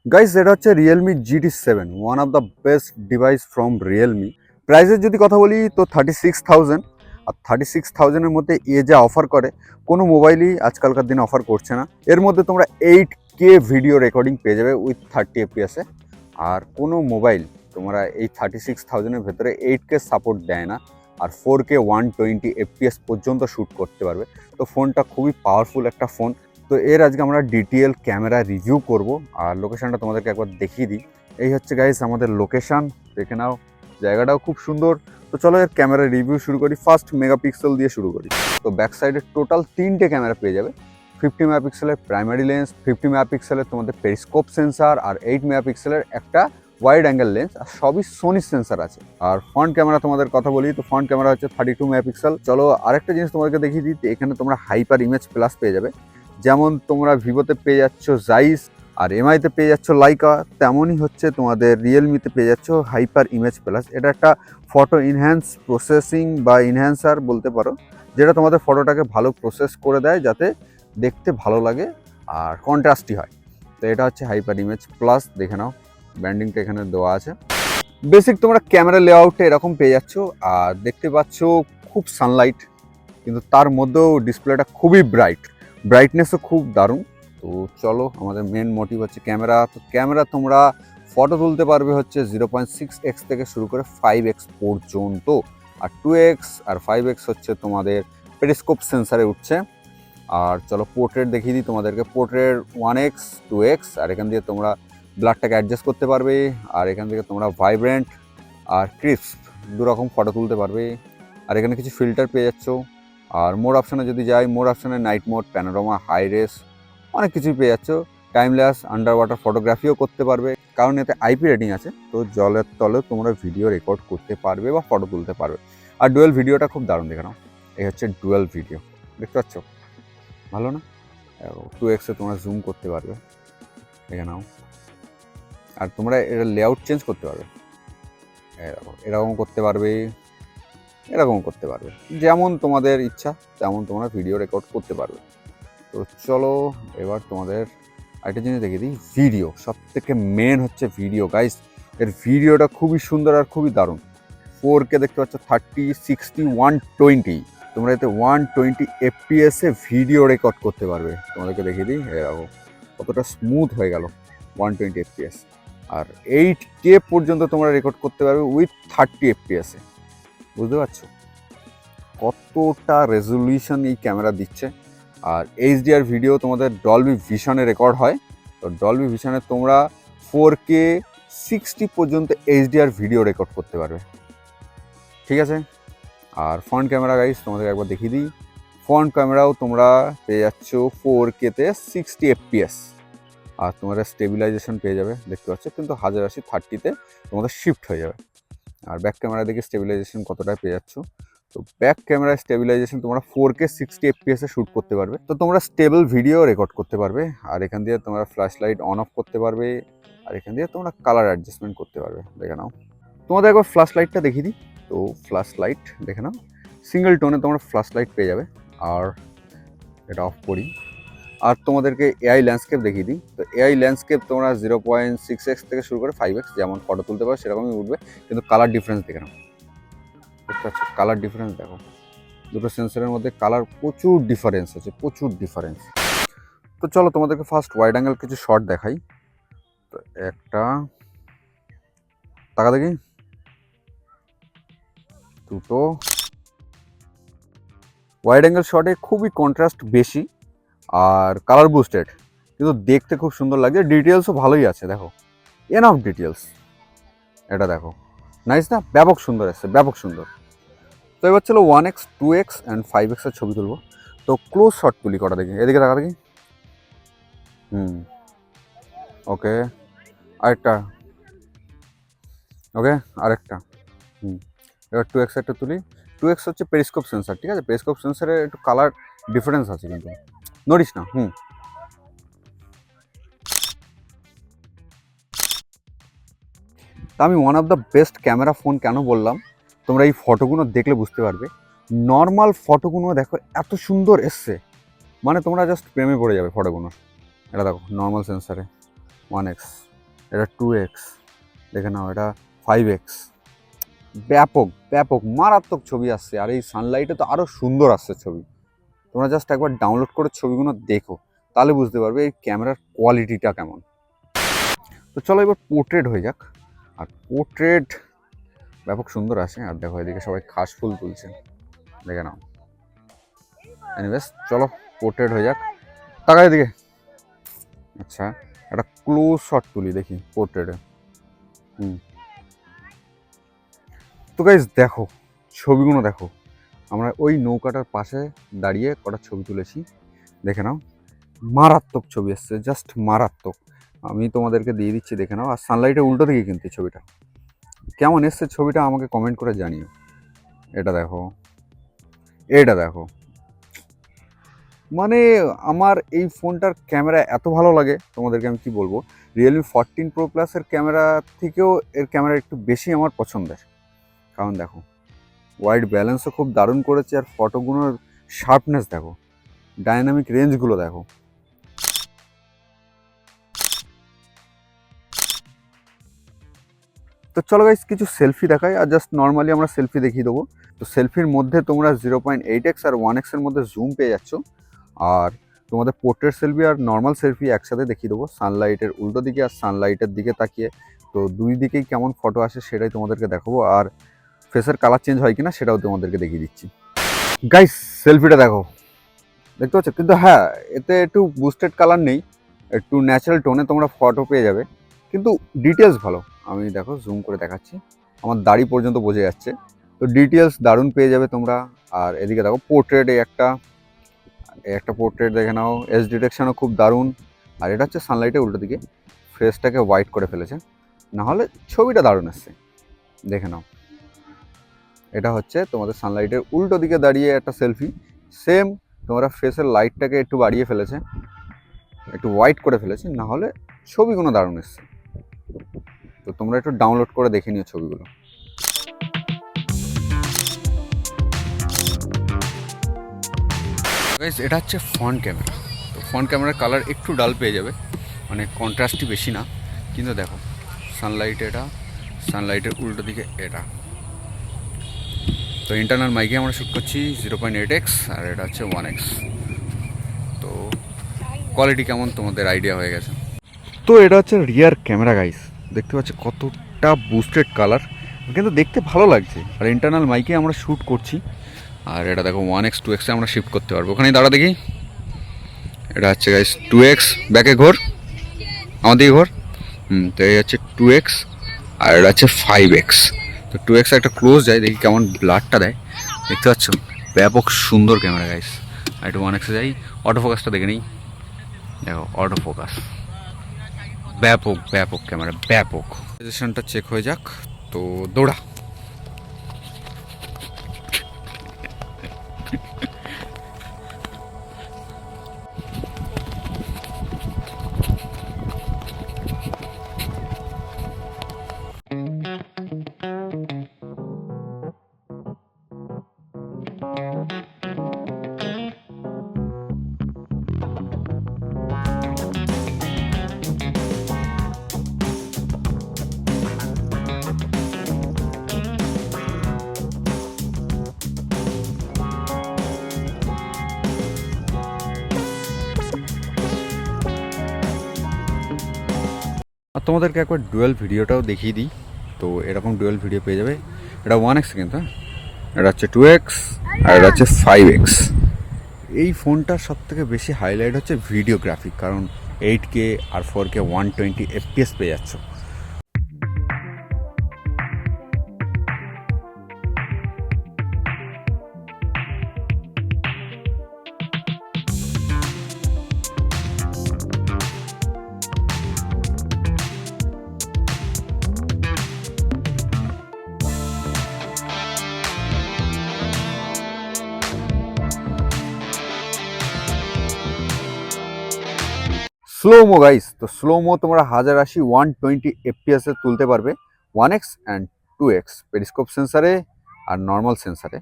Guys, এটা হচ্ছে Realme GT7, one of the best device from Realme. প্রাইসের যদি কথা বলি তো 36,000। আর 36,000-এর মধ্যে যা অফার করে কোনো মোবাইলই আজকালকার দিনে অফার করছে না। এর মধ্যে তোমরা 8K ভিডিও রেকর্ডিং পেয়ে যাবে উইথ 30 FPS-এ। আর কোনো মোবাইল তোমরা এই 36,000-এর ভেতরে 8K সাপোর্ট দেয় না। আর 4K 120 FPS পর্যন্ত শ্যুট করতে পারবে। তো ফোনটা খুবই পাওয়ারফুল একটা ফোন। তো এর আজকে আমরা ডিটেল ক্যামেরা রিভিউ করব। আর লোকেশনটা তোমাদেরকে একবার দেখিয়ে দিই। এই হচ্ছে গাইস আমাদের লোকেশন, দেখে নাও। জায়গাটাও খুব সুন্দর। তো চলো এর ক্যামেরা রিভিউ শুরু করি। ফার্স্ট মেগাপিক্সেল দিয়ে শুরু করি। তো ব্যাক সাইডে টোটাল 3টে ক্যামেরা পেয়ে যাবে। 50 মেগাপিক্সেলের প্রাইমারি লেন্স, 50 মেগাপিক্সেলের তোমাদের পেরিস্কোপ সেন্সার, আর 8 মেগাপিক্সেলের একটা ওয়াইড অ্যাঙ্গেল লেন্স, আর সবই সোনি সেন্সার আছে। আর ফ্রন্ট ক্যামেরা তোমাদের কথা বলি তো ফ্রন্ট ক্যামেরা হচ্ছে 32 মেগাপিক্সেল। চলো আরেকটা জিনিস তোমাদেরকে দেখিয়ে দিই। এখানে তোমরা হাইপার ইমেজ প্লাস পেয়ে যাবে। যেমন তোমরা ভিভোতে পেয়ে যাচ্ছ জাইস, আর এমআইতে পেয়ে যাচ্ছ লাইকা, তেমনই হচ্ছে তোমাদের রিয়েলমিতে পেয়ে যাচ্ছ হাইপার ইমেজ প্লাস। এটা একটা ফটো ইনহ্যান্স প্রসেসিং বা ইনহ্যান্সার বলতে পারো, যেটা তোমাদের ফটোটাকে ভালো প্রসেস করে দেয় যাতে দেখতে ভালো লাগে আর কন্ট্রাস্টি হয়। তো এটা হচ্ছে হাইপার ইমেজ প্লাস। দেখে নাও ব্র্যান্ডিংটা এখানে দেওয়া আছে। বেসিক তোমরা ক্যামেরা লেআউটে এরকম পেয়ে যাচ্ছ। আর দেখতে পাচ্ছ খুব সানলাইট, কিন্তু তার মধ্যেও ডিসপ্লেটা খুবই ব্রাইটনেসও খুব দারুণ। তো চলো, আমাদের মেন মোটিভ হচ্ছে ক্যামেরা। তো ক্যামেরা তোমরা ফটো তুলতে পারবে হচ্ছে 0.6x থেকে শুরু করে 5x পর্যন্ত। আর 2x আর 5x হচ্ছে তোমাদের পেরিস্কোপ সেন্সারে উঠছে। আর চলো পোর্ট্রেট দেখিয়ে দিই তোমাদেরকে। পোর্ট্রেট 1x 2x, আর এখান দিয়ে তোমরা ব্লাডটাকে অ্যাডজাস্ট করতে পারবে। আর এখান থেকে তোমরা ভাইব্রেন্ট আর ক্রিস্প দুরকম ফটো তুলতে পারবে। আর এখানে কিছু ফিল্টার পেয়ে যাচ্ছ। আর মোড অপশানে যদি যাই, মোড অপশানে night mode, panorama, high res, অনেক কিছুই পেয়ে যাচ্ছ। টাইমল্যাপস, আন্ডার ওয়াটার ফটোগ্রাফিও করতে পারবে, কারণ এতে আইপি রেটিং আছে। তো জলের তলেও তোমরা ভিডিও রেকর্ড করতে পারবে বা ফটো তুলতে পারবে। আর ডুয়েল ভিডিওটা খুব দারুণ, দেখে নাও। এই হচ্ছে ডুয়েল ভিডিও, দেখতে পাচ্ছ? ভালো না? 2x-এ তোমরা জুম করতে পারবে, দেখে নাও। আর তোমরা এটা লেআউট চেঞ্জ করতে পারবে, এরকম করতে পারবে, এরকম করতে পারবে। যেমন তোমাদের ইচ্ছা তেমন তোমরা ভিডিও রেকর্ড করতে পারবে। তো চলো এবার তোমাদের একটা জিনিস দেখিয়ে দিই। ভিডিও সবথেকে মেন হচ্ছে ভিডিও গাইস। এর ভিডিওটা খুবই সুন্দর আর খুবই দারুণ। 4K দেখতে পাচ্ছ, 30, 60, 120। তোমরা এতে 120 FPS-এ ভিডিও রেকর্ড করতে পারবে। তোমাদেরকে দেখিয়ে দিই, এরকম কতটা স্মুথ হয়ে গেল 120 FPS। আর 8K পর্যন্ত তোমরা রেকর্ড করতে পারবে উইথ 30 FPS-এ। বুঝতে পারছো কতটা রেজলিউশন এই ক্যামেরা দিচ্ছে? আর এইচডিআর ভিডিও তোমাদের ডলবি ভিশনে রেকর্ড হয়। তো ডলবি ভিশনে তোমরা 4K 60 পর্যন্ত এইচডিআর ভিডিও রেকর্ড করতে পারবে, ঠিক আছে? আর ফ্রন্ট ক্যামেরা গাইস তোমাদের একবার দেখিয়ে দিই। ফ্রন্ট ক্যামেরাও তোমরা পেয়ে যাচ্ছ 4K-তে 60 FPS। আর তোমরা স্টেবিলাইজেশন পেয়ে যাবে, দেখতে পাচ্ছ, কিন্তু 1080 30-তে তোমাদের শিফট হয়ে যাবে। আর ব্যাক ক্যামেরা দেখে স্টেবিলাইজেশন কতটা পেয়ে যাচ্ছ। তো ব্যাক ক্যামেরা স্টেবিলাইজেশন তোমরা 4K 60 FPS-এ শ্যুট করতে পারবে। তো তোমরা স্টেবল ভিডিও রেকর্ড করতে পারবে। আর এখান দিয়ে তোমরা ফ্ল্যাশ লাইট অন অফ করতে পারবে। আর এখান দিয়ে তোমরা কালার অ্যাডজাস্টমেন্ট করতে পারবে, দেখে নাও। তোমাদের একবার ফ্ল্যাশ লাইটটা দেখিয়ে দিই। তো ফ্ল্যাশ লাইট দেখে নাও, সিঙ্গেল টোনে তোমরা ফ্ল্যাশ লাইট পেয়ে যাবে। আর এটা অফ করি। আর তোমাদেরকে এআই ল্যান্ডস্কেপ দেখিয়ে দিই। তো এআই ল্যান্ডস্কেপ তোমরা 0.6x থেকে শুরু করে 5x যেমন ফটো তুলতে পারো সেরকমই উঠবে, কিন্তু কালার ডিফারেন্স দেখে নাও। দেখতে পাচ্ছ কালার ডিফারেন্স? দেখো, দুটো সেন্সরের মধ্যে কালার প্রচুর ডিফারেন্স আছে, প্রচুর ডিফারেন্স। তো চলো তোমাদেরকে ফার্স্ট ওয়াইড অ্যাঙ্গেল কিছু শট দেখাই। তো একটা টাকা দেখি, দুটো। ওয়াইড অ্যাঙ্গেল শটে খুবই কন্ট্রাস্ট বেশি আর কালার বুস্টেড, কিন্তু দেখতে খুব সুন্দর লাগে। ডিটেলসও ভালোই আছে, দেখো, এনাফ ডিটেলস। এটা দেখো, নাইস না? ব্যাপক সুন্দর এসছে, ব্যাপক সুন্দর। তো এবার চলো 1x 2x অ্যান্ড 5x-এর ছবি তুলবো। তো ক্লোজ শট তুলি কটা দেখি, এদিকে দেখা দেখি। ওকে, আরেকটা, ওকে, আরেকটা। এবার 2x একটা তুলি। 2x হচ্ছে পেরিস্কোপ সেন্সার, ঠিক আছে? পেরিস্কোপ সেন্সারে একটু কালার ডিফারেন্স আছে, কিন্তু নড়িস না। তা আমি one of the best camera phone কেন বললাম, তোমরা এই ফটোগুলো দেখলে বুঝতে পারবে। নর্মাল ফটোগুলো দেখো এত সুন্দর এসছে, মানে তোমরা জাস্ট প্রেমে পড়ে যাবে ফটোগুলোর। এটা দেখো নর্মাল সেন্সারে 1x, এটা 2x, দেখে নাও এটা 5x। ব্যাপক ব্যাপক মারাত্মক ছবি আসছে, আর এই সানলাইটে তো আরও সুন্দর আসছে ছবি। তোমরা জাস্ট একবার ডাউনলোড করে ছবিগুলো দেখো, তাহলে বুঝতে পারবে এই ক্যামেরার কোয়ালিটিটা কেমন। তো চলো এবার পোর্ট্রেট হয়ে যাক। আর পোর্ট্রেট ব্যাপক সুন্দর আসে। আর দেখো এদিকে সবাই খাস ফুল তুলছে, দেখে নাও। এনিওয়েজ চলো পোর্ট্রেট হয়ে যাক। তাকাই এদিকে। আচ্ছা, একটা ক্লোজ শট তুলি দেখি পোর্ট্রেটে। তো গাইজ দেখো ছবিগুলো দেখো, আমরা ওই নৌকাটার পাশে দাঁড়িয়ে কটা ছবি তুলেছি, দেখে নাও। মারাত্মক ছবি এসছে, জাস্ট মারাত্মক। আমি তোমাদেরকে দিয়ে দিচ্ছি, দেখে নাও। আর সানলাইটের উল্টো দিকে কিন্তু ছবিটা কেমন এসছে, ছবিটা আমাকে কমেন্ট করে জানিও। এটা দেখো, এটা দেখো, মানে আমার এই ফোনটার ক্যামেরা এত ভালো লাগে তোমাদেরকে আমি কি বলবো। রিয়েলমি 14 প্রো প্লাসের ক্যামেরা থেকেও এর ক্যামেরা একটু বেশি আমার পছন্দের। কারণ দেখো হোয়াইট ব্যালেন্সও খুব দারুণ করেছে, আর ফটোগুলোর শার্পনেস দেখো, ডাইনামিক রেঞ্জগুলো দেখো। তো চলো গাইস কিছু সেলফি দেখাই, আর জাস্ট নর্মালি আমরা সেলফি দেখিয়ে দেবো। তো সেলফির মধ্যে তোমরা 0.8x আর 1x এর মধ্যে জুম পেয়ে যাচ্ছ। আর তোমাদের পোর্ট্রেট সেলফি আর নর্মাল সেলফি একসাথে দেখিয়ে দেবো, সানলাইটের উল্টো দিকে আর সানলাইটের দিকে তাকিয়ে। তো দুই দিকেই কেমন ফটো আসে সেটাই তোমাদেরকে দেখাবো, আর ফেসের কালার চেঞ্জ হয় কিনা সেটাও তোমাদেরকে দেখিয়ে দিচ্ছি। গাইস সেলফিটা দেখো, দেখতে পাচ্ছ? কিন্তু হ্যাঁ, এতে একটু বুস্টেড কালার নেই, একটু ন্যাচারাল টোনে তোমরা ফটো পেয়ে যাবে, কিন্তু ডিটেলস ভালো। আমি দেখো জুম করে দেখাচ্ছি, আমার দাড়ি পর্যন্ত বোঝা যাচ্ছে। তো ডিটেলস দারুণ পেয়ে যাবে তোমরা। আর এদিকে দেখো পোর্ট্রেট, একটা পোর্ট্রেট দেখে নাও, এজ ডিটেকশনও খুব দারুণ। আর এটা হচ্ছে সানলাইটের উল্টো দিকে, ফেসটাকে হোয়াইট করে ফেলেছে, নাহলে ছবিটা দারুণ আসছে, দেখে নাও। এটা হচ্ছে তোমাদের সানলাইটের উল্টো দিকে দাঁড়িয়ে একটা সেলফি, সেম তোমরা ফেসের লাইটটাকে একটু বাড়িয়ে ফেলেছে, একটু হোয়াইট করে ফেলেছে, না হলে ছবিগুলো দারুণ এসছে। তো তোমরা একটু ডাউনলোড করে দেখে নিও ছবিগুলো। গাইস এটা হচ্ছে ফ্রন্ট ক্যামেরা। তো ফ্রন্ট ক্যামেরার কালার একটু ডাল পেয়ে যাবে, মানে কন্ট্রাস্টই বেশি না। কিন্তু দেখো সানলাইটে এটা, সানলাইটের উল্টো দিকে এটা। তো ইন্টারনাল মাইকে আমরা শ্যুট করছি 0.8x, আর এটা হচ্ছে 1x। তো কোয়ালিটি কেমন তোমাদের আইডিয়া হয়ে গেছে। তো এটা হচ্ছে রিয়ার ক্যামেরা গাইস, দেখতে পাচ্ছ কতটা বুস্টেড কালার, কিন্তু দেখতে ভালো লাগছে। আর ইন্টারনাল মাইকে আমরা শ্যুট করছি। আর এটা দেখো 1x 2x আমরা শিফট করতে পারবো। ওখানে দাঁড়া দেখি, এটা হচ্ছে গাইস 2x, ব্যাকে ঘোর, আমার দিকে ঘোর। তো এই হচ্ছে 2x, আর এটা হচ্ছে 5x। তো 2x একটা ক্লোজ যায়, দেখি কেমন ব্লাডটা দেয়, দেখতে পাচ্ছ? ব্যাপক সুন্দর ক্যামেরা গাইস। আর একটু 1x-এ যাই, অটো ফোকাসটা দেখে নিই। দেখো অটো ফোকাস, ব্যাপক ব্যাপক ক্যামেরা, ব্যাপক। পজিশনটা চেক হয়ে যাক, তো দৌড়া। আর তোমাদেরকে একবার ডুয়েল ভিডিওটাও দেখিয়ে দিই। তো এরকম ডুয়েল ভিডিও পেয়ে যাবে। এটা 1x কিন্তু, এটা হচ্ছে 2x, আর এটা হচ্ছে 5x। এই ফোনটার সবথেকে বেশি হাইলাইট হচ্ছে ভিডিওগ্রাফি, কারণ 8K আর 4K 120 FPS পেয়ে যাচ্ছ। স্লোমো গাইস, তো স্লোমো তোমরা 1080 120 FPS এ তুলতে পারবে 1x অ্যান্ড 2x পেরিস্কোপ সেন্সারে আর নর্মাল সেন্সারে।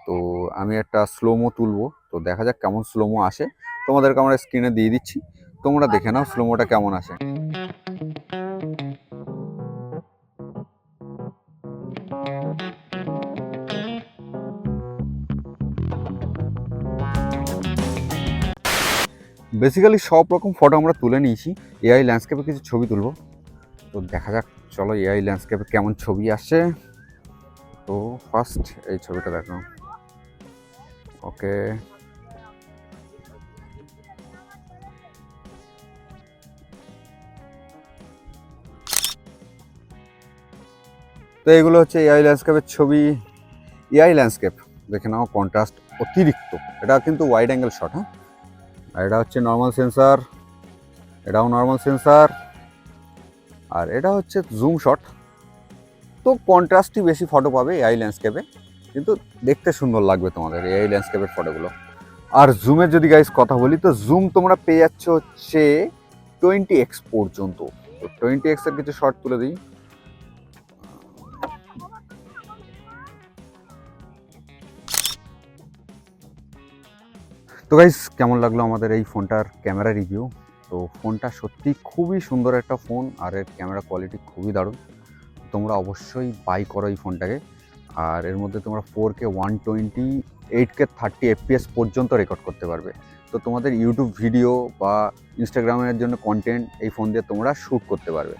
তো আমি একটা স্লোমো তুলবো, তো দেখা যাক কেমন স্লোমো আসে। তোমাদেরকে আমরা স্ক্রিনে দিয়ে দিচ্ছি, তোমরা দেখে নাও স্লোমোটা কেমন আসে। বেসিক্যালি সব রকম ফটো আমরা তুলে নিয়েছি। এআই ল্যান্ডস্কেপে কিছু ছবি তুলবো, তো দেখা যাক চলো এআই ল্যান্ডস্কেপে কেমন ছবি আসে। তো ফার্স্ট এই ছবিটা দেখো। ওকে, তো এগুলো হচ্ছে এআই ল্যান্ডস্কেপের ছবি। এআই ল্যান্ডস্কেপ দেখে নাও, কন্ট্রাস্ট অতিরিক্ত। এটা কিন্তু ওয়াইড অ্যাঙ্গেল শট, হ্যাঁ। আর এটা হচ্ছে নর্মাল সেন্সার, এটাও নর্মাল সেন্সার, আর এটা হচ্ছে জুম শট। তো কন্ট্রাস্টই বেশি ফটো পাবে এআই ল্যান্ডস্কেপে, কিন্তু দেখতে সুন্দর লাগবে তোমাদের এআই ল্যান্ডস্কেপের ফটোগুলো। আর জুমের যদি গাইস কথা বলি, তো জুম তোমরা পেয়ে যাচ্ছ হচ্ছে 20x পর্যন্ত। তো 20x এর কিছু শট তুলে দিই। তো গাইস কেমন লাগলো আমাদের এই ফোনটার ক্যামেরা রিভিউ? তো ফোনটা সত্যি খুবই সুন্দর একটা ফোন, আর এর ক্যামেরা কোয়ালিটি খুবই দারুণ। তোমরা অবশ্যই বাই করো এই ফোনটাকে। আর এর মধ্যে তোমরা 4K 120, 8K 30 FPS পর্যন্ত রেকর্ড করতে পারবে। তো তোমাদের ইউটিউব ভিডিও বা ইনস্টাগ্রামের জন্য কন্টেন্ট এই ফোন দিয়ে তোমরা শ্যুট করতে পারবে।